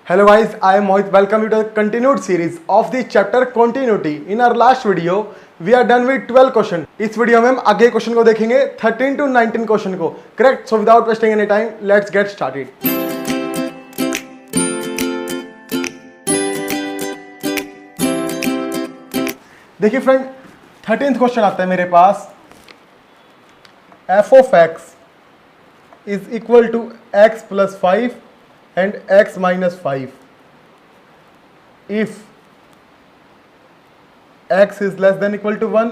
Hello guys, I am Mohit. Welcome you to the continued series of the chapter continuity. In our last video, we are done with 12 question. इस video में हम आगे question को देखेंगे 13 to 19 question को. Correct? So without wasting any time, let's get started. देखिए friend, 13th question आता है मेरे पास. f of x is equal to x plus 5 and x minus 5 if x is less than equal to 1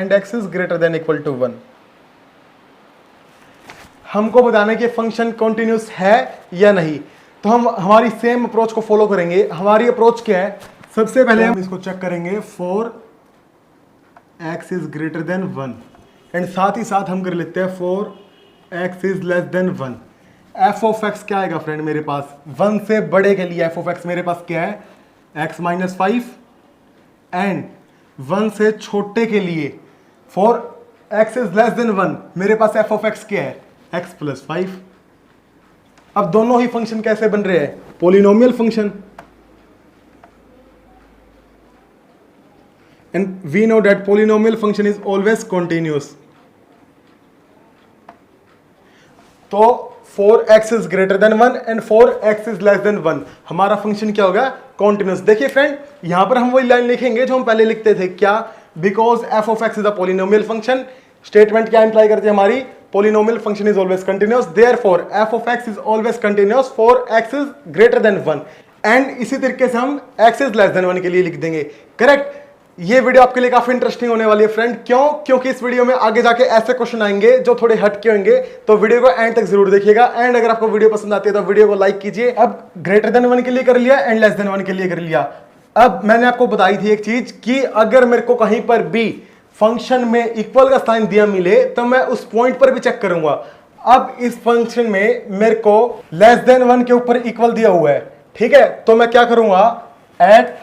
and x is greater than equal to 1. हमको बताना है कि function continuous है या नहीं. तो हम हमारी सेम अप्रोच को फॉलो करेंगे. हमारी अप्रोच क्या है? सबसे पहले हम इसको चेक करेंगे for x is greater than 1 and साथ ही साथ हम कर लेते हैं for x is less than 1. f of x क्या आएगा फ्रेंड मेरे पास? 1 से बड़े के लिए f ऑफ x मेरे पास क्या है? x माइनस 5 एंड 1 से छोटे के लिए for x is less than 1 मेरे पास f ऑफ x क्या है? x plus 5. अब दोनों ही फंक्शन कैसे बन रहे हैं? Polynomial function. And we know that polynomial function is always continuous. तो 4x is greater than 1 and 4x is less than 1 हमारा फंक्शन क्या होगा? कॉन्टिन्यूस. देखिए फ्रेंड, यहां पर हम वही लाइन लिखेंगे जो हम पहले लिखते थे. क्या? Because f of x is a polynomial function. Statement क्या इंप्लाई करती है हमारी? Polynomial function is always continuous. Therefore f of x is always continuous for x is greater than 1 and इसी तरीके से हम x इज लेस देन 1 के लिए लिख देंगे. करेक्ट? ये वीडियो आपके लिए काफी इंटरेस्टिंग होने वाली है फ्रेंड. क्यों? क्योंकि इस वीडियो में आगे जाके ऐसे क्वेश्चन आएंगे जो थोड़े हटके होंगे. तो वीडियो को एंड तक जरूर देखिएगा. एंड अगर आपको वीडियो पसंद आती है तो वीडियो को लाइक कीजिए. अब ग्रेटर देन 1 के लिए कर लिया एंड लेस देन 1 के लिए कर लिया. अब मैंने आपको बताई थी एक चीज कि अगर मेरे को कहीं पर भी फंक्शन में इक्वल का साइन दिया मिले तो मैं उस पॉइंट पर भी चेक करूंगा. अब इस फंक्शन में मेरे को लेस देन 1 के ऊपर इक्वल दिया हुआ है. ठीक है, तो मैं क्या करूंगा? At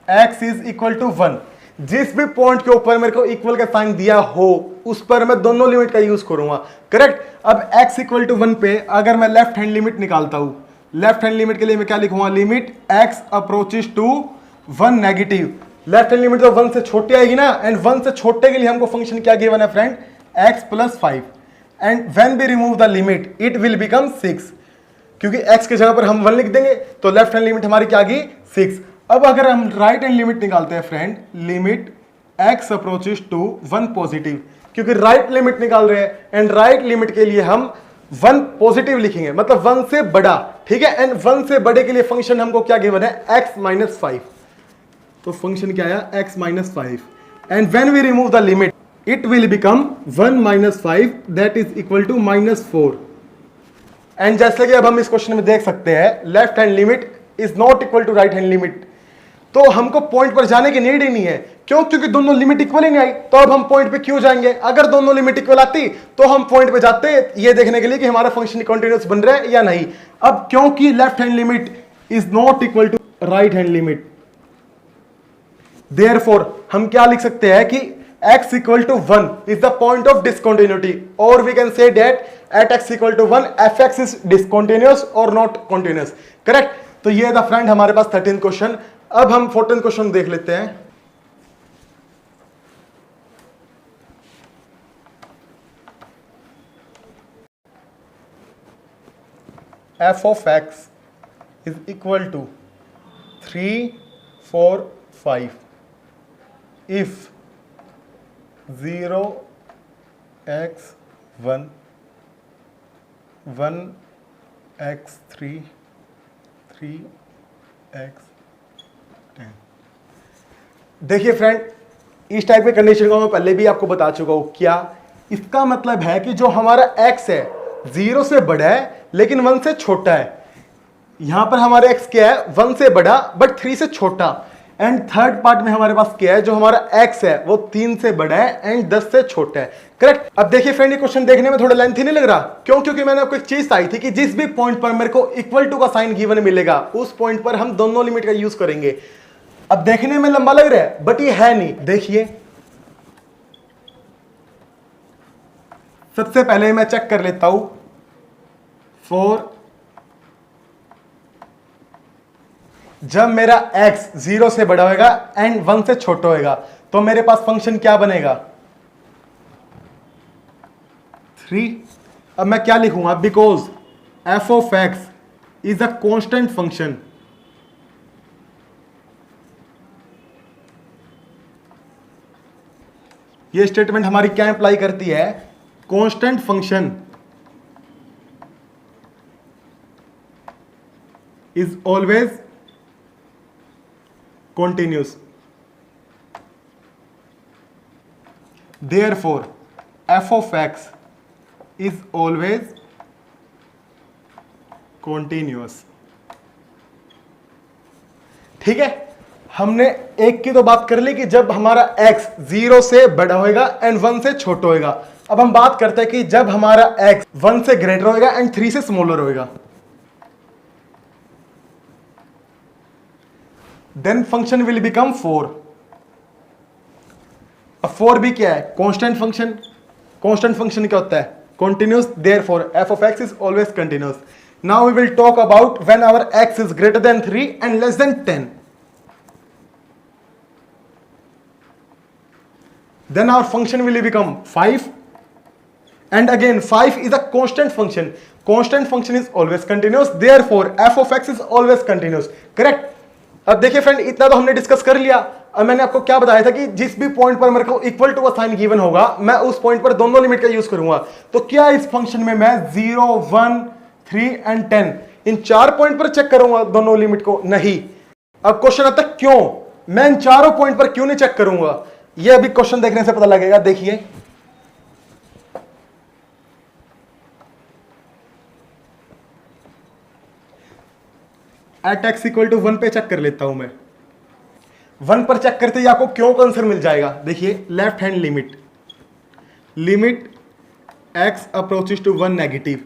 x is equal to 1 जिस भी पॉइंट के ऊपर मेरे को इक्वल का साइन दिया हो उस पर मैं दोनों लिमिट का यूज करूंगा. करेक्ट? अब x इक्वल टू 1 पे अगर मैं लेफ्ट हैंड लिमिट निकालता हूं, लेफ्ट हैंड लिमिट के लिए मैं क्या लिखूंगा? Limit x approaches to 1 negative. Left hand limit तो 1 से छोटी आएगी ना, एंड 1 से छोटे के लिए हमको फंक्शन क्या गिवन है friend? x plus 5 and when we remove the limit it will become 6. क्योंकि x की जगह पर हम 1 लिख देंगे तो लेफ्ट हैंड लिमिट हमारी क्या आ गई? 6. अब अगर हम राइट हैंड लिमिट निकालते हैं friend, limit x approaches to 1 positive, क्योंकि राइट लिमिट निकाल रहे हैं एंड राइट लिमिट के लिए हम 1 पॉजिटिव लिखेंगे, मतलब 1 से बड़ा. ठीक है, एंड 1 से बड़े के लिए फंक्शन हमको क्या गिवन है? x minus 5. तो फंक्शन क्या आया? x minus 5 and when we remove the limit it will become 1 minus 5 that is equal to minus 4. And जैसे कि अब हम इस क्वेश्चन में देख सकते हैं, left hand limit is not equal to right hand limit. तो हमको पॉइंट पर जाने की नीड ही नहीं है. क्यों? क्योंकि दोनों लिमिट इक्वल ही नहीं आई. तो अब हम पॉइंट पे क्यों जाएंगे? अगर दोनों लिमिट इक्वल आती तो हम पॉइंट पे जाते ये देखने के लिए कि हमारा फंक्शन कॉन्टिन्यूस बन रहा है या नहीं. अब क्योंकि left hand limit is not equal to right hand limit, therefore हम क्या लिख सकते हैं कि x equal to 1 is the point of discontinuity, और we can say that at x equal to 1 fx is discontinuous और नॉट कॉन्टिन्यूअस. करेक्ट? तो ये था फ्रेंड हमारे पास 13 क्वेश्चन. अब हम 14 क्वेश्चन देख लेते हैं. f of x is equal to 3, 4, 5 if 0, x 1, 1, x 3, 3, x 10. देखिए फ्रेंड, इस टाइप के कंडीशन को मैं पहले भी आपको बता चुका हूं. क्या इसका मतलब है कि जो हमारा x है 0 से बड़ा है लेकिन 1 से छोटा है. यहां पर हमारा x क्या है? 1 से बड़ा बट 3 से छोटा. एंड थर्ड पार्ट में हमारे पास क्या है? जो हमारा x है वो 3 से बड़ा है एंड 10 से छोटा है. करेक्ट? अब देखिए फ्रेंड, ये क्वेश्चन देखने में थोड़ा लेंथी नहीं लग रहा? क्यों? क्योंकि मैंने आपको एक चीज बताई थी कि जिस भी पॉइंट पर मेरे को इक्वल टू का साइन गिवन मिलेगा उस पॉइंट पर हम दोनों लिमिट का यूज करेंगे. अब देखने में लंबा लग रहा है बट ये है नहीं. देखिए, सबसे पहले मैं चेक कर लेता हूं फॉर जब मेरा x 0 से बड़ा होगा एंड 1 से छोटा होगा तो मेरे पास फंक्शन क्या बनेगा 3। अब मैं क्या लिखूंगा, because f of x is a constant function, ये स्टेटमेंट हमारी क्या अप्लाई करती है, constant function is always continuous, therefore f of x is always continuous। ठीक है, हमने एक की तो बात कर ली कि जब हमारा x 0 से बड़ा होएगा एंड 1 से छोटा होएगा। अब हम बात करते हैं कि जब हमारा x 1 से ग्रेटर होएगा एंड 3 से स्मॉलर होएगा, then function will become 4। अब 4 भी क्या है, कांस्टेंट फंक्शन। कांस्टेंट फंक्शन क्या होता है, continuous, therefore f of x is always continuous। now we will talk about when our x is greater than 3 and less than 10, then our function will become 5, and again 5 is a constant function, constant function is always continuous, therefore f of x is always continuous, correct। अब देखिए friend, इतना तो हमने discuss कर लिया। अब मैंने आपको क्या बताया था कि जिस भी पॉइंट पर मेरे को इक्वल टू का साइन गिवन होगा मैं उस पॉइंट पर दोनों लिमिट का यूज करूंगा। तो क्या इस फंक्शन में मैं 0, 1, 3 एंड 10 इन 4 पॉइंट पर चेक करूंगा दोनों लिमिट को? नहीं। अब क्वेश्चन आता है क्यों मैं इन चारों पॉइंट पर क्यों नहीं चेक करूंगा, ये अभी क्वेश्चन देखने से पता लगेगा। देखिए एट एक्स इक्वल टू 1 पे चेक कर लेता हूं मैं। 1 पर चेक करते ही आपको क्यों का आंसर मिल जाएगा। देखिए left hand limit, limit x approaches to 1 negative,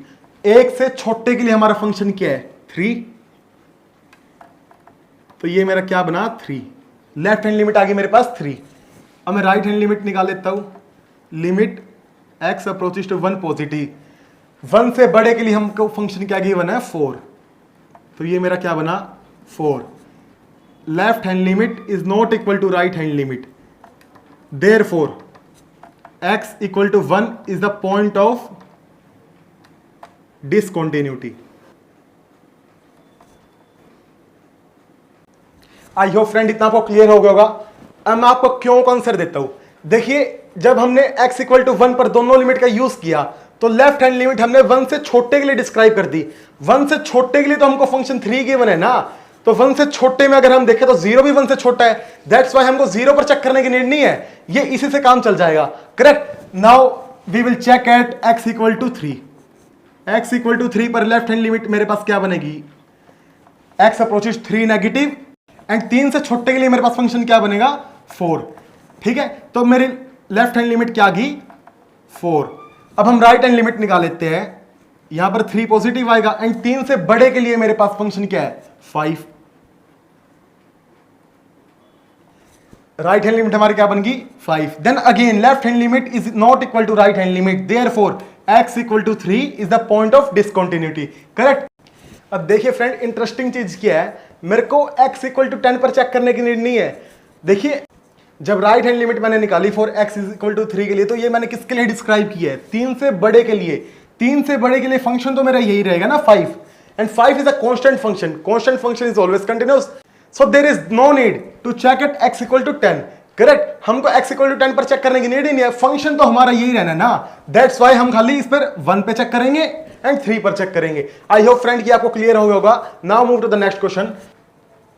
1 से छोटे के लिए हमारा फंक्शन क्या है 3, तो ये मेरा क्या बना 3। लेफ्ट हैंड लिमिट आ गई मेरे पास 3। अब मैं राइट हैंड लिमिट निकाल लेता हूं, limit x approaches to 1 positive, 1 से बड़े के लिए हमको फंक्शन क्या गिवन है 4, तो ये मेरा क्या बना 4। Left hand limit is not equal to right hand limit, therefore x equal to 1 is the point of discontinuity. I hope friend इतना आपको क्लियर हो गया होगा। अब मैं आपको क्यों का आंसर देता हूं। देखिए जब हमने x इक्वल टू 1 पर दोनों लिमिट का यूज किया तो लेफ्ट हैंड लिमिट हमने 1 से छोटे के लिए डिस्क्राइब कर दी। 1 से छोटे के लिए तो हमको फंक्शन 3 गिवन है ना, तो 1 से छोटे में अगर हम देखें तो 0 भी 1 से छोटा है, दैट्स व्हाई हमको 0 पर चेक करने की नीड नहीं है, ये इसी से काम चल जाएगा, correct. Now we will check at x equal to 3। x equal to 3 पर लेफ्ट हैंड लिमिट मेरे पास क्या बनेगी, x अप्रोचेस 3 नेगेटिव एंड 3 से छोटे के लिए मेरे पास फंक्शन क्या बनेगा 4। ठीक है, तो मेरी लेफ्ट हैंड लिमिट क्या आ गई 4। अब हम राइट हैंड लिमिट निकाल लेते हैं, यहां पर 3 पॉजिटिव आएगा एंड 3 से बड़े के लिए मेरे पास फंक्शन क्या है 5। राइट हैंड लिमिट हमारी क्या बन गई 5। Then again left hand limit is not equal to right hand limit, therefore x equal to 3 is the point of discontinuity, correct. अब देखिए फ्रेंड इंटरेस्टिंग चीज क्या है, मेरे को x इक्वल टू 10 पर चेक करने की नीड नहीं है। देखिए जब राइट हैंड लिमिट मैंने निकाली for x is equal to 3 के लिए, तो ये मैंने किसके लिए डिस्क्राइब किया है 3 से बड़े के लिए। 3 से बड़े के लिए फंक्शन तो मेरा यही रहेगा ना 5, and 5 is a constant function, constant function is always continuous, so there is no need to check at x equal to 10, correct. हमको x इक्वल टू 10 पर चेक करने की नीड ही नहीं है, फंक्शन तो हमारा यही रहना ना, दैट्स व्हाई हम खाली इस पर 1 पे चेक करेंगे एंड 3 पर चेक करेंगे। आई होप फ्रेंड कि आपको क्लियर हो गया होगा। Now move to the next question.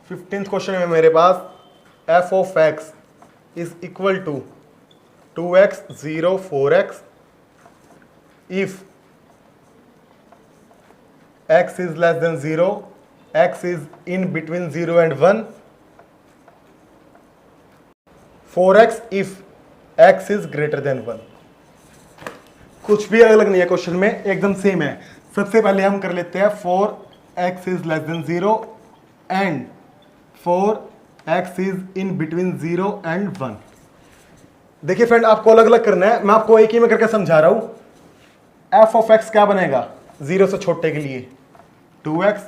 15th question में मेरे पास f of x is equal to 2x 0 4x if x is less than 0, x is in between 0 and 1, 4x if x is greater than 1। कुछ भी अलग नहीं है question में, एकदम सेम है। सबसे पहले हम कर लेते हैं 4x is less than 0 and 4x is in between 0 and 1। देखिए फ्रेंड आपको अलग अलग करना है, मैं आपको एक ही में करके समझा रहा हूं। f ऑफ x क्या बनेगा 0 से छोटे के लिए 2x,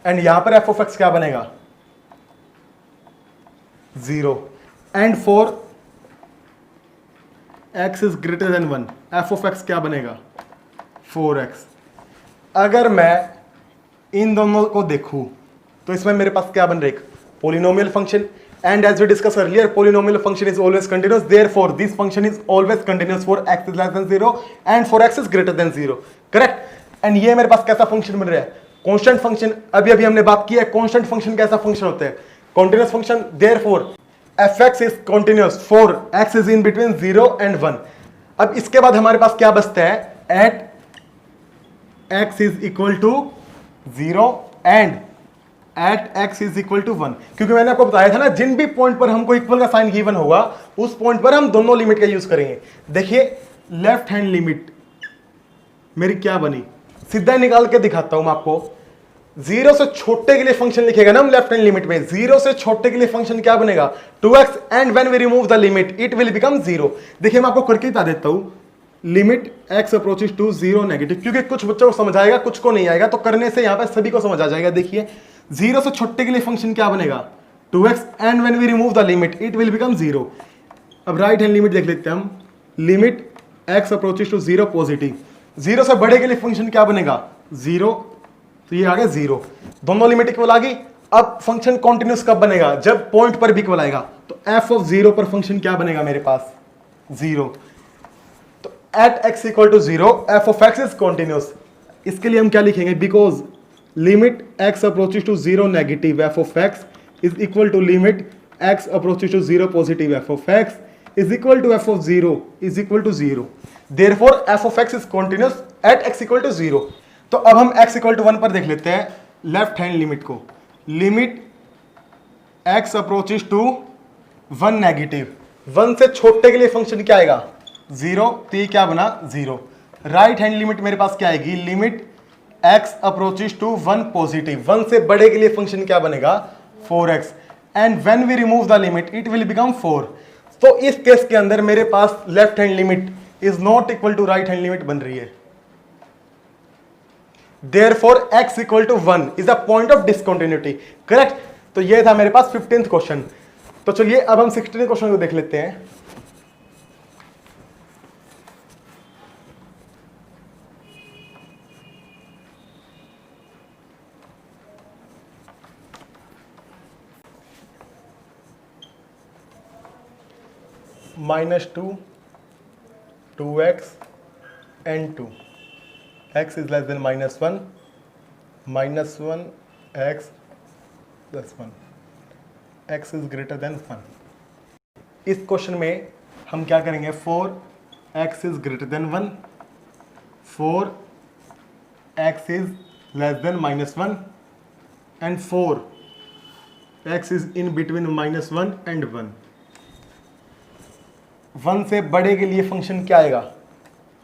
एंड यहां पर f ऑफ x क्या बनेगा 0 and for x is greater than 1 f of x क्या बनेगा 4x। अगर मैं इन दोनों को देखूं तो इसमें मेरे पास क्या बन रहा है polynomial function, and as we discussed earlier polynomial function is always continuous, therefore this function is always continuous for x is less than 0 and for x is greater than 0, correct। and ये मेरे पास कैसा function बन रहा है constant function. अभी अभी हमने बात की है कांस्टेंट फंक्शन कैसा फंक्शन होता है continuous function, therefore fx is continuous for x is in between 0 and 1। अब इसके बाद हमारे पास क्या बचता है at x is equal to 0 and at x is equal to 1, क्योंकि मैंने आपको बताया था ना जिन भी पॉइंट पर हमको इक्वल का साइन गिवन होगा उस पॉइंट पर हम दोनों लिमिट का यूज करेंगे। देखिए लेफ्ट हैंड लिमिट मेरी क्या बनी, सीधा निकाल के दिखाता हूं मैं आपको। 0 से छोटे के लिए फंक्शन लिखेगा ना हम लेफ्ट हैंड लिमिट में, 0 से छोटे के लिए फंक्शन क्या बनेगा 2x and when we remove the limit it will become 0। देखिए मैं आपको करके बता देता हूं, limit x approaches to 0 negative, क्योंकि कुछ बच्चों को समझ आएगा कुछ को नहीं आएगा, तो करने से यहां पर सभी को समझ आ जाएगा। देखिए 0 से छोटे के लिए फंक्शन क्या बनेगा 2x and when we remove the limit it will become 0। अब राइट हैंड लिमिट देख लेते हैं हम, limit x approaches to 0 positive, 0 से बड़े के लिए फंक्शन क्या बनेगा 0, तो ये आ गया 0, दोनों लिमिट इक्वल आ गई। अब फंक्शन कॉन्टिन्यूस कब बनेगा जब पॉइंट पर भी इक्वल आएगा, तो f ऑफ 0 पर फंक्शन क्या बनेगा मेरे पास 0, तो at x equal to 0 f of x is continuous. इसके लिए हम क्या लिखेंगे, because limit x approaches to 0 negative f of x is equal to limit x approaches to 0 positive f of x is equal to f of 0 is equal to 0, therefore f of x is continuous at x equal to 0। तो अब हम x equal to 1 पर देख लेते हैं left hand limit को, limit x approaches to 1 negative, 1 से छोटे के लिए फंक्शन क्या आएगा 0, तो ये क्या बना 0। राइट हैंड लिमिट मेरे पास क्या आएगी, limit x approaches to 1 positive, 1 से बड़े के लिए फंक्शन क्या बनेगा 4x and when we remove the limit it will become 4। तो इस केस के अंदर मेरे पास left hand limit is not equal to right hand limit बन रही है, therefore x equal to 1 is the point of discontinuity, correct. तो ये था मेरे पास 15th क्वेश्चन। तो चलिए अब हम 16th क्वेश्चन को देख लेते हैं। -2 2x and 2 x is less than -1 -1 x plus 1 x is greater than 1। इस क्वेश्चन में हम क्या करेंगे, 4x is greater than 1, 4x is less than -1 and 4x is in between -1 and 1। 1 से बड़े के लिए फंक्शन क्या आएगा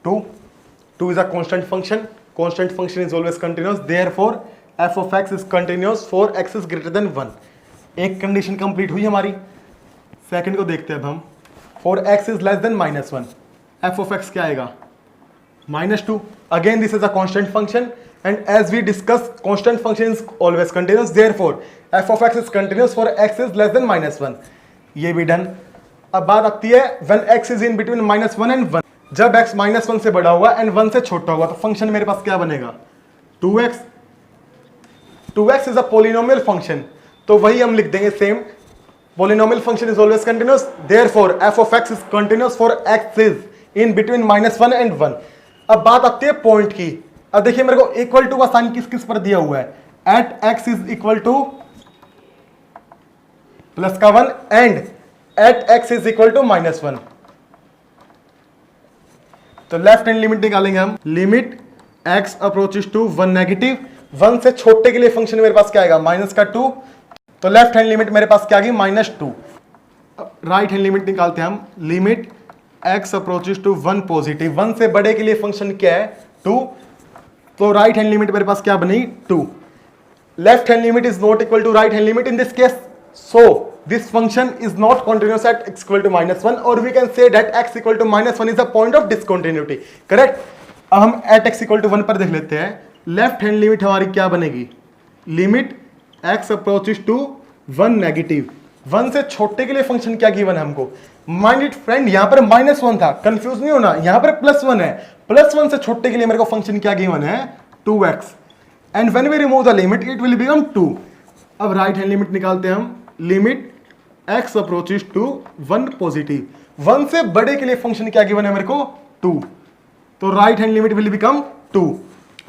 2 is a constant function, constant function is always continuous, therefore f of x is continuous for x is greater than 1। एक condition complete हुई हमारी। Second को देखते हैं अब हम, for x is less than -1 f of x क्या आएगा -2। Again this is a constant function and as we discuss constant function is always continuous, therefore f of x is continuous for x is less than -1। ये भी done. अब बात आती है when x is in between -1 and 1, जब x -1 से बड़ा होगा एंड 1 से छोटा होगा तो फंक्शन मेरे पास क्या बनेगा 2x। 2x is a polynomial function, तो वही हम लिख देंगे same, polynomial function is always continuous, therefore f of x is continuous for x is in between -1 and 1। अब बात आती है पॉइंट की। अब देखिए मेरे को इक्वल टू का साइन किस किस पर दिया हुआ है, at x is equal to plus का 1 and at x is equal to -1। तो लेफ्ट हैंड लिमिट निकालेंगे हम, limit x approaches to 1 negative, 1 से छोटे के लिए फंक्शन मेरे पास क्या आएगा -2, तो लेफ्ट हैंड लिमिट मेरे पास क्या आ गई -2। राइट हैंड लिमिट निकालते हैं हम, limit x approaches to 1 positive, 1 से बड़े के लिए फंक्शन क्या है 2, तो राइट हैंड लिमिट मेरे पास क्या बनी 2। Left hand limit is not equal to right hand limit in this case, so this function is not continuous at x equal to -1, or we can say that x equal to -1 is a point of discontinuity, correct। अब हम at x equal to 1 पर देख लेते हैं, left hand limit हमारी क्या बनेगी, limit x approaches to 1 negative, 1 से छोटे के लिए फंक्शन क्या गिवन है हमको? माइंड इट फ्रेंड, यहां पर -1 था, कंफ्यूज नहीं होना, यहां पर +1 है। +1 से छोटे के लिए मेरे को फंक्शन क्या गिवन है? 2x, and when we remove the limit it will become 2। अब राइट हैंड लिमिट निकालते हैं हम, limit x approaches to 1 positive. 1 से बड़े के लिए फंक्शन क्या गिवन है मेरे को? 2, तो right hand limit will become 2।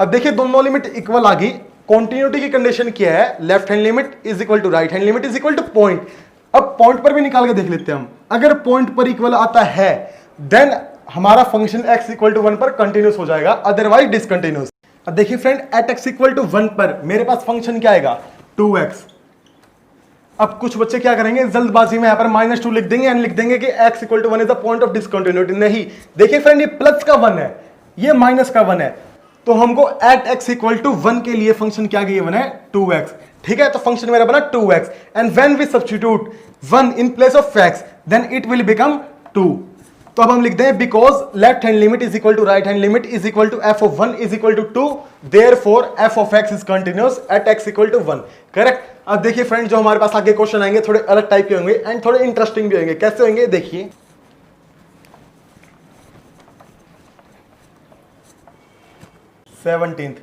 अब देखिए दोनों लिमिट इक्वल आ गई। कॉन्टिन्यूटी की कंडीशन क्या है? Left hand limit is equal to right hand limit is equal to point. अब पॉइंट पर भी निकाल के देख लेते हैं हम, अगर पॉइंट पर इक्वल आता है देन हमारा फंक्शन x इक्वल टू 1 पर कंटिन्यूस हो जाएगा, अदरवाइज डिसकंटिन्यूस। अब देखिए friend, at x equal to 1 पर मेरे पास फंक्शन क्या आएगा? 2x। अब कुछ बच्चे क्या करेंगे, जल्दबाजी में यहाँ पर -2 लिख देंगे एंड लिख देंगे कि x equal to 1 is the point of discontinuity. नहीं, देखिए फ्रेंड, ये प्लस का 1 है, ये माइनस का 1 है, तो हमको एट x इक्वल टू 1 के लिए फंक्शन क्या गिवन है? 2x। ठीक है, तो फंक्शन मेरा बना 2x, and when we substitute 1 in place of x then it will become 2। तो अब हम लिख दें because left hand limit is equal to right hand limit is equal to f of 1 is equal to 2, therefore f of x is continuous at x equal to 1। Correct. अब देखिए friend, जो हमारे पास आगे क्वेश्चन आएंगे थोड़े अलग type के होंगे एंड थोड़े इंटरेस्टिंग भी होंगे। कैसे होंगे देखिए। 17th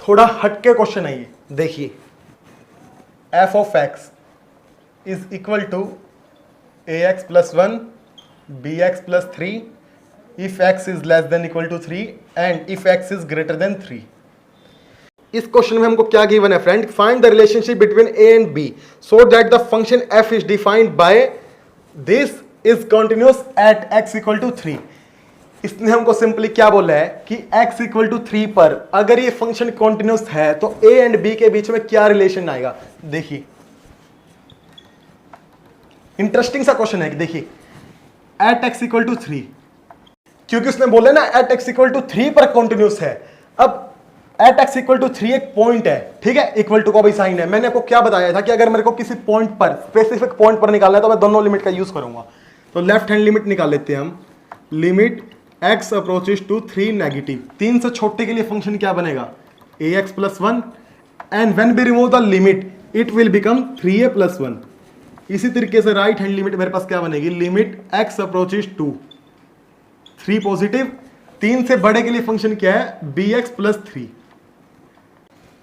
थोड़ा हटके क्वेश्चन है ये, देखिए f of x is equal to ax plus 1 bx plus 3 if x is less than equal to 3 and if x is greater than 3। इस क्वेश्चन में हमको क्या गिवन है friend? Find the relationship between a and b so that the function f is defined by this is continuous at x equal to 3। इसने हमको simply क्या बोला है कि x इक्वल टू 3 पर अगर ये फंक्शन कंटिन्यूअस है तो a एंड b के बीच में क्या रिलेशन आएगा? देखिए इंटरेस्टिंग सा क्वेश्चन है कि देखिए एट x इक्वल टू 3, क्योंकि उसने बोला ना एट x इक्वल टू 3 पर कंटिन्यूअस है। अब एट x इक्वल टू 3 एक पॉइंट है, ठीक है, इक्वल टू का भी साइन है। मैंने आपको क्या बताया था कि अगर मेरे को किसी पॉइंट पर, स्पेसिफिक पॉइंट पर निकालना है तो मैं दोनों लिमिट का यूज करूंगा। तो लेफ्ट हैंड लिमिट निकाल लेते हैं हम, limit x approaches to 3 negative. 3 से छोटे के लिए फंक्शन क्या बनेगा? ax plus 1, and when we remove the limit it will become 3a plus 1। इसी तरीके से राइट हैंड लिमिट मेरे पास क्या बनेगी? Limit x approaches to 3 positive, 3 से बड़े के लिए फंक्शन क्या है? bx plus 3,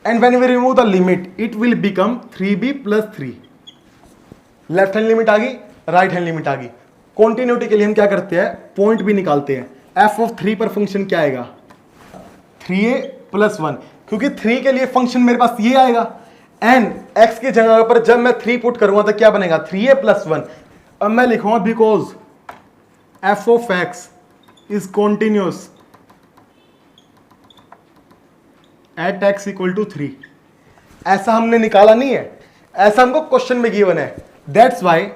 and when we remove the limit it will become 3b plus 3। Left hand limit आ गई, राइट हैंड लिमिट आ गई। कॉन्टिन्यूटी के लिए हम क्या करते हैं? पॉइंट भी निकालते हैं। f ऑफ 3 पर फंक्शन क्या आएगा? 3a प्लस 1, क्योंकि 3 के लिए फंक्शन मेरे पास ये आएगा, एंड x की जगह पर जब मैं 3 पुट करूंगा तो क्या बनेगा? 3a plus 1। अब मैं लिखूंगा because f of x is continuous at x equal to 3। ऐसा हमने निकाला नहीं है, ऐसा हमको क्वेश्चन में गिवन है। That's why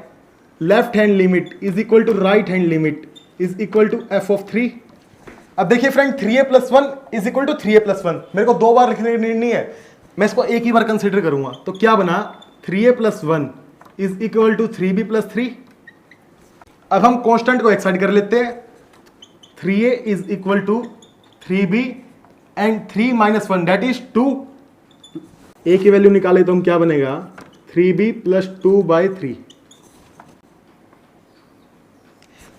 left hand limit is equal to right hand limit is equal to f of 3। अब देखिए friend, 3a plus 1 is equal to 3a plus 1, मेरे को 2 बार लिखने नहीं है, मैं इसको एक ही बार कंसिडर करूंगा। तो क्या बना? 3a plus 1 is equal to 3b plus 3। अब हम कांस्टेंट को एक साइड कर लेते हैं, 3a is equal to 3b and 3 minus 1 that is 2। a की वैल्यू निकाले तो हम क्या बनेगा? 3b plus 2 by 3।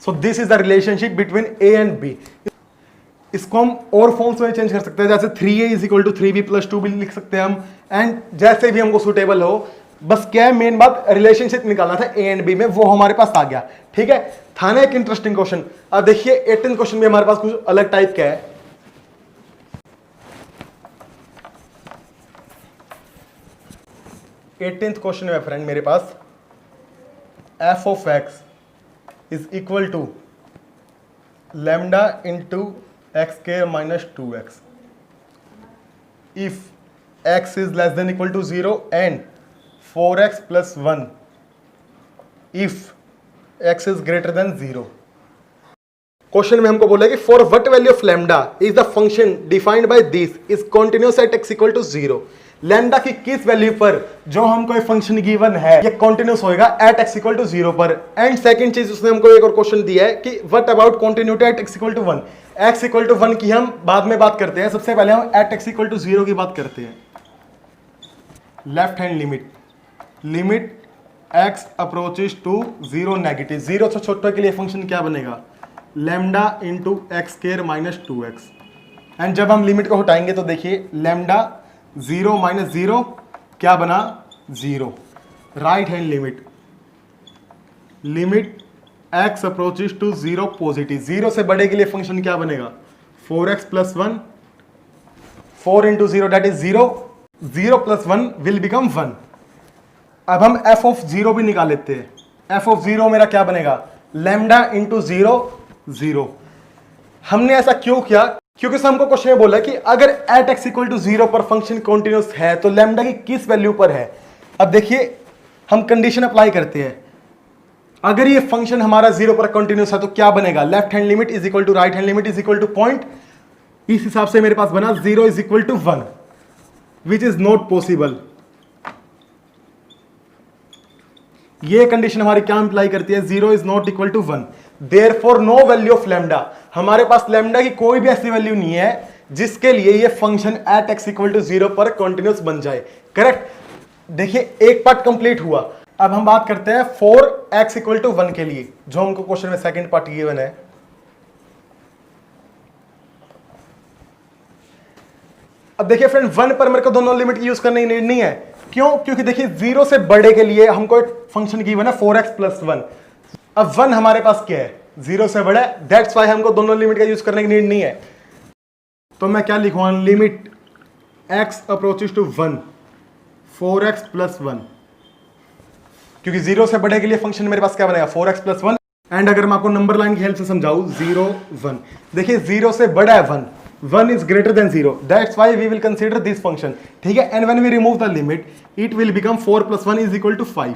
So this is the relationship between a and b। इसको हम और फॉर्म्स में चेंज कर सकते हैं, जैसे 3a is equal to 3b plus 2 भी लिख सकते हैं हम, एंड जैसे भी हमको सुटेबल हो। बस क्या है, मेन बात रिलेशनशिप निकालना था a एंड b में, वो हमारे पास आ गया। ठीक है, था ना एक इंटरेस्टिंग क्वेश्चन। अब देखिए 18th क्वेश्चन में हमारे पास कुछ अलग टाइप का है। 18th क्वेश्चन है फ्रेंड मेरे पास, f of x is equal to lambda into x square minus 2x if x is less than equal to 0 and 4x plus 1 if x is greater than 0। Question में हमको बोला कि for what value of lambda is the function defined by this is continuous at x equal to 0। Lambda की किस value पर जो हमको एक फंक्शन गिवन है ये कंटिन्यूअस होएगा एट x इक्वल टू 0 पर। एंड सेकंड चीज उसने हमको एक और क्वेश्चन दिया है कि what about continuity at x equal to 1। x equal to 1 की हम बाद में बात करते हैं, सबसे पहले हम एट x इक्वल टू 0 की बात करते हैं। Left hand limit, limit x approaches to 0 negative, 0 से छोटे के लिए फंक्शन क्या बनेगा, lambda into x square minus 2x। And जब हम लिमिट को हटाएंगे तो देखिए लैम्डा 0 माइनस 0 क्या बना 0, right hand limit, limit x approaches to 0 positive, 0 से बड़े के लिए फंक्शन क्या बनेगा 4x plus 1, 4 into 0 that is 0, 0 plus 1 will become 1। अब हम f ऑफ 0 भी निकाल लेते हैं, f ऑफ 0 मेरा क्या बनेगा लैम्डा इंटू 0 0। हमने ऐसा क्यों किया, क्योंकि हमको क्वेश्चन में बोला कि अगर एट x इक्वल टू 0 पर फंक्शन कॉन्टिन्यूस है तो लैम्डा की किस वैल्यू पर है। अब देखिए हम कंडीशन अप्लाई करते हैं, अगर ये फंक्शन हमारा 0 पर कंटिन्यूस है तो क्या बनेगा, left hand limit is equal to right hand limit is equal to point. इस हिसाब से मेरे पास बना 0 is equal to 1 which is not possible. ये कंडीशन हमारी क्या इंप्लाई करती है, 0 is not equal to 1, therefore no value of lambda, हमारे पास लैम्डा की कोई भी ऐसी वैल्यू नहीं है जिसके लिए ये function at x equal to 0 पर कंटिन्यूस बन जाए। करेक्ट। देखिए एक पार्ट कंप्लीट हुआ, अब हम बात करते हैं 4x इक्वल टू 1 के लिए, जो हमको क्वेश्चन में सेकंड पार्ट गिवन है। अब देखिए फ्रेंड 1 पर मेरे को दोनों लिमिट यूज करने की नीड नहीं है, क्यों, क्योंकि देखिए 0 से बड़े के लिए हमको एक फंक्शन गिवन है 4x प्लस 1। अब 1 हमारे पास क्या है 0 से बड़ा है, दैट्स वाई हमको दोनों लिमिट का यूज करने की नीड नहीं है। तो मैं क्या लिखूंगा, limit x approaches to 1 4x plus 1, क्योंकि 0 से बड़े के लिए फंक्शन मेरे पास क्या बनेगा 4x प्लस 1। एंड अगर मैं आपको नंबर लाइन की हेल्प से समझाऊं 0 1, देखिए 0 से बड़ा है 1 is greater than 0, that's why we will consider this function, ठीक है। And when we remove the limit it will become 4 plus 1 is equal to 5।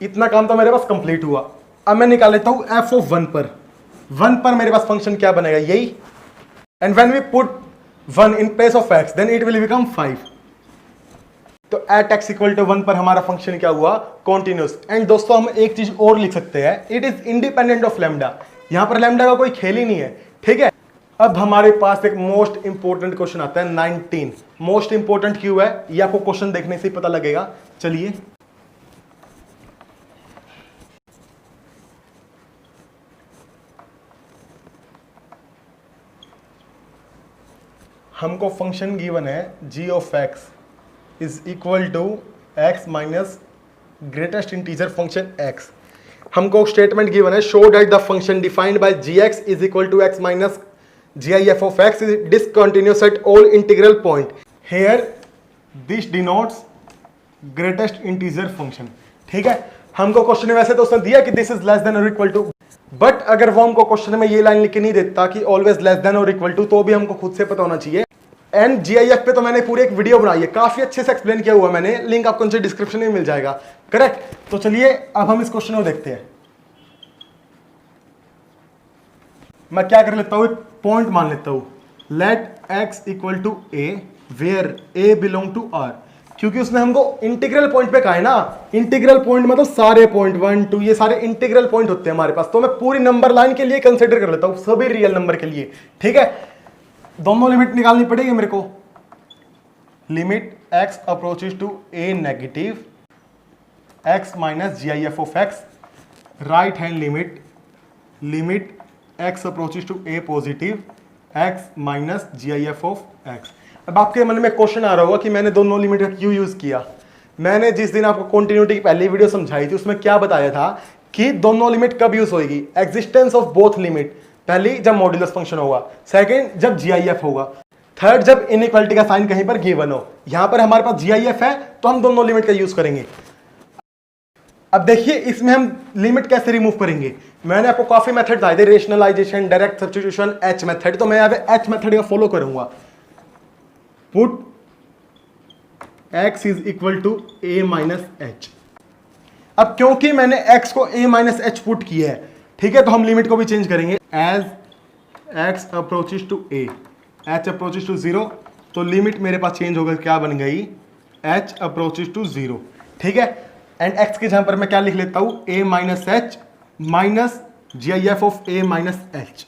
इतना काम तो मेरे पास कंप्लीट हुआ। अब मैं निकाल लेता हूं f ऑफ 1 पर मेरे पास फंक्शन क्या बनेगा यही, and when we put 1 in place of x then it will become 5। तो एट x इक्वल टू 1 पर हमारा फंक्शन क्या हुआ कॉन्टिन्यूस। एंड दोस्तों हम एक चीज और लिख सकते हैं, it is independent of lambda, यहां पर लैम्डा का कोई खेल ही नहीं है, ठीक है। अब हमारे पास एक मोस्ट इंपोर्टेंट क्वेश्चन आता है 19। मोस्ट इंपोर्टेंट क्यों है ये आपको क्वेश्चन देखने से ही पता लगेगा। चलिए हमको फंक्शन गिवन है g of x is equal to x minus greatest integer function x। हमको स्टेटमेंट गिवन है show that the function defined by gx is equal to x minus gif of x is discontinuous at all integral point. Here this denotes greatest integer function, ठीक है। हमको question में वैसे तो उसने दिया कि दिस इज लेस देन और इक्वल टू, बट अगर वो हमको क्वेश्चन में ये लाइन लिख के नहीं देता कि ऑलवेज लेस देन और इक्वल टू, तो भी हमको खुद से पता होना चाहिए। एंड GIF पे तो मैंने पूरी एक वीडियो बनाई है, काफी अच्छे से एक्सप्लेन किया हुआ मैंने, लिंक आपको नीचे डिस्क्रिप्शन में मिल जाएगा। करेक्ट। तो चलिए अब हम इस क्वेश्चन को देखते हैं। मैं क्या कर लेता हूं, एक पॉइंट मान लेता हूं, let x equal to a where a belong to r, क्योंकि उसने हमको इंटीग्रल पॉइंट पे कहा है ना, इंटीग्रल पॉइंट मतलब सारे पॉइंट 1 2 ये सारे इंटीग्रल पॉइंट होते हैं हमारे पास। तो मैं पूरी नंबर लाइन के लिए कंसीडर कर लेता हूं, सभी रियल नंबर के लिए, ठीक है। दोनों लिमिट निकालनी पड़ेगी मेरे को, limit x approaches to a negative x minus GIF of x, right hand limit, limit x approaches to a positive x minus GIF of x। अब आपके मन में क्वेश्चन आ रहा होगा कि मैंने दोनों लिमिट का क्यों यूज किया। मैंने जिस दिन आपको कॉन्टिन्यूटी की पहली वीडियो समझाई थी उसमें क्या बताया था कि दोनों लिमिट कब यूज होगी, एग्जिस्टेंस ऑफ बोथ लिमिट, पहली जब मॉड्यूलस फंक्शन होगा, सेकंड जब GIF होगा, थर्ड जब इनइक्वालिटी का साइन कहीं पर गिवन हो। यहां पर हमारे पास GIF है तो हम दोनों लिमिट का यूज करेंगे। अब देखिए इसमें हम लिमिट कैसे रिमूव करेंगे। मैंने आपको काफी मेथड बताए थे, rationalisation, direct substitution, H method, तो मैं यहाँ पे H मेथड का फॉलो करूंगा। Put x is equal to a minus h। अब क्योंकि मैंने x को a माइनस h पुट किया है, ठीक है, तो हम लिमिट को भी चेंज करेंगे। As x approaches to a, h approaches to 0, तो लिमिट मेरे पास चेंज होकर क्या बन गई, h अप्रोचेस टू 0, ठीक है। एंड x के जहां पर मैं क्या लिख लेता हूं, a minus h minus GIF of a minus h।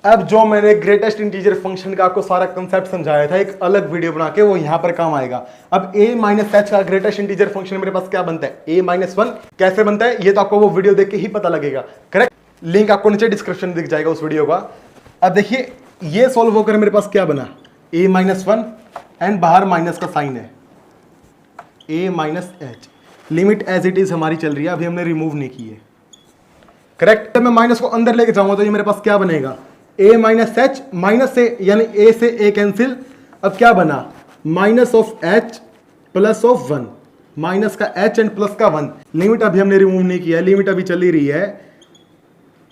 अब जो मैंने ग्रेटेस्ट इंटीजर फंक्शन का आपको सारा कंसेप्ट समझाया था एक अलग वीडियो बना के, वो यहां पर काम आएगा। अब a माइनस एच का ग्रेटेस्ट इंटीजर फंक्शन मेरे पास क्या बनता है, a माइनस 1 कैसे बनता है ये तो आपको वो वीडियो देख के ही पता लगेगा, करेक्ट। लिंक आपको नीचे डिस्क्रिप्शन में दिख जाएगा उस वीडियो का। अब देखिए ये सोल्व होकर मेरे पास क्या बना, a माइनस 1 एंड बाहर माइनस का साइन है, a minus h. Limit as it is हमारी चल रही है, अभी हमने रिमूव नहीं की है, करेक्ट। जब मैं माइनस को अंदर लेके जाऊंगा तो ये मेरे पास क्या बनेगा, a माइनस एच, माइनस से यानी a से a कैंसिल। अब क्या बना, minus of h plus of 1, minus का h एंड प्लस का 1। लिमिट अभी हमने रिमूव नहीं किया, लिमिट अभी चली रही है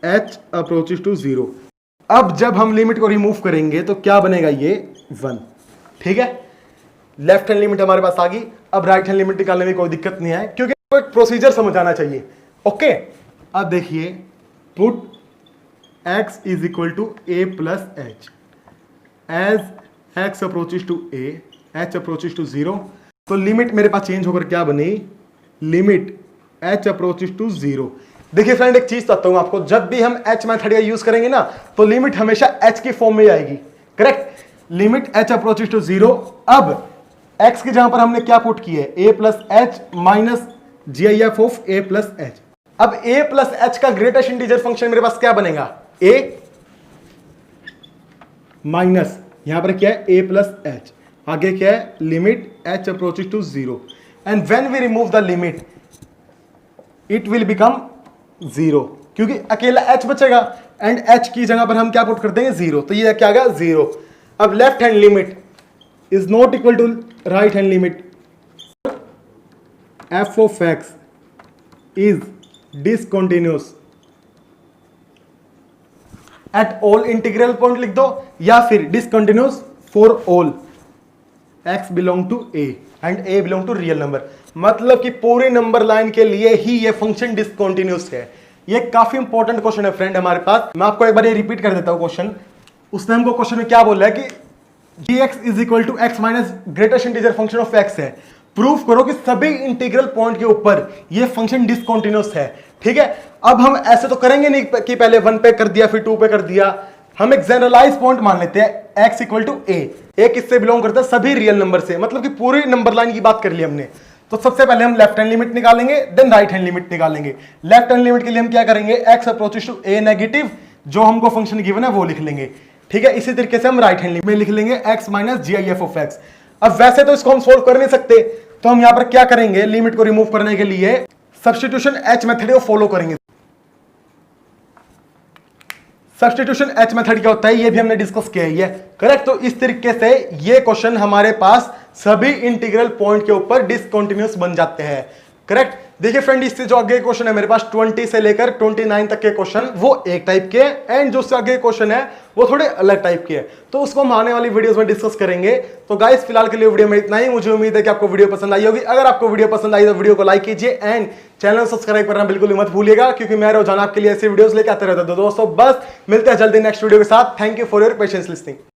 h अप्रोचेस टू 0। अब जब हम लिमिट को रिमूव करेंगे तो क्या बनेगा, ये 1, ठीक है। लेफ्ट हैंड लिमिट हमारे पास आ गई। अब राइट हैंड लिमिट निकालने में कोई दिक्कत नहीं है क्योंकि एक प्रोसीजर समझ आना चाहिए, ओके। अब देखिए put x is equal to a plus h, as x approaches to a, h approaches to 0। तो लिमिट मेरे पास चेंज होकर क्या बनी, लिमिट h अप्रोचेस टू 0। देखिए फ्रेंड एक चीज बताता हूं आपको, जब भी हम h मेथड का यूज करेंगे ना तो लिमिट हमेशा h की फॉर्म में आएगी, correct. Limit h approaches to 0। अब x की जहां पर हमने क्या पुट की है, a plus H minus GIF of a plus H. अब a प्लस एच का ग्रेटेस्ट इंटीजर फंक्शन मेरे पास क्या बनेगा, a माइनस यहां पर क्या है a प्लस एच, आगे क्या है limit h approaches to 0 and when we remove the limit it will become 0 क्योंकि अकेला h बचेगा एंड h की जगह पर हम क्या पुट कर देंगे 0, तो ये क्या आ गया 0। अब left hand limit is not equal to right hand limit, f of x is discontinuous at all integral point लिख दो, या फिर discontinuous for all x belong to a and a belong to real number. मतलब कि पूरी number line के लिए ही ये फंक्शन डिसकंटिन्यूअस है। ये काफी इंपॉर्टेंट क्वेश्चन है फ्रेंड हमारे पास। मैं आपको एक बार ये रिपीट कर देता हूं क्वेश्चन। उसने हमको क्वेश्चन में क्या बोला है कि gx is equal to x minus greatest integer function of x है। प्रूफ करो कि सभी इंटीग्रल पॉइंट के ऊपर ये फंक्शन डिसकंटिन्यूअस है, ठीक है। अब हम ऐसे तो करेंगे नहीं कि पहले 1 पे कर दिया फिर 2 पे कर दिया, हम एक जनरलाइज पॉइंट मान लेते हैं x इक्वल टू a किससे बिलोंग करता है, सभी रियल नंबर से। मतलब कि पूरी नंबर लाइन की बात कर ली हमने। तो सबसे पहले हम लेफ्ट हैंड लिमिट निकालेंगे, देन राइट हैंड लिमिट निकालेंगे। लेफ्ट हैंड लिमिट के लिए हम क्या करेंगे, x approaches to a negative, जो हमको फंक्शन गिवन है वो लिख लेंगे, ठीक है। इसी तरीके से हम राइट हैंड लिमिट में लिख लेंगे x minus GIF of x। अब वैसे तो इसको हम सोल्व कर नहीं सकते, तो हम यहां पर क्या करेंगे, लिमिट को रिमूव करने के लिए सब्स्टिट्यूशन h मेथड को फॉलो करेंगे। सब्स्टिट्यूशन h मेथड क्या होता है ये भी हमने डिस्कस किया है, करेक्ट। तो इस तरीके से ये क्वेश्चन हमारे पास सभी इंटीग्रल पॉइंट के ऊपर डिसकंटिन्यूअस बन जाते हैं, करेक्ट। देखिए फ्रेंड इससे जो आगे क्वेश्चन है मेरे पास 20 से लेकर 29 तक के क्वेश्चन वो एक टाइप के हैं एंड जो उससे आगे क्वेश्चन है वो थोड़े अलग टाइप के हैं, तो उसको हम आने वाली वीडियोस में डिस्कस करेंगे। तो गाइस फिलहाल के लिए वीडियो में इतना ही। मुझे उम्मीद है कि आपको वीडियो पसंद आई होगी। अगर आपको वीडियो पसंद आई तो वीडियो को लाइक कीजिए एंड चैनल सब्सक्राइब करना बिल्कुल मत भूलिएगा, क्योंकि मैं रोजाना आपके लिए ऐसे वीडियोस लेके आते रहता हूं। दोस्तों बस मिलते हैं जल्दी नेक्स्ट वीडियो के साथ। Thank you for your patience listening.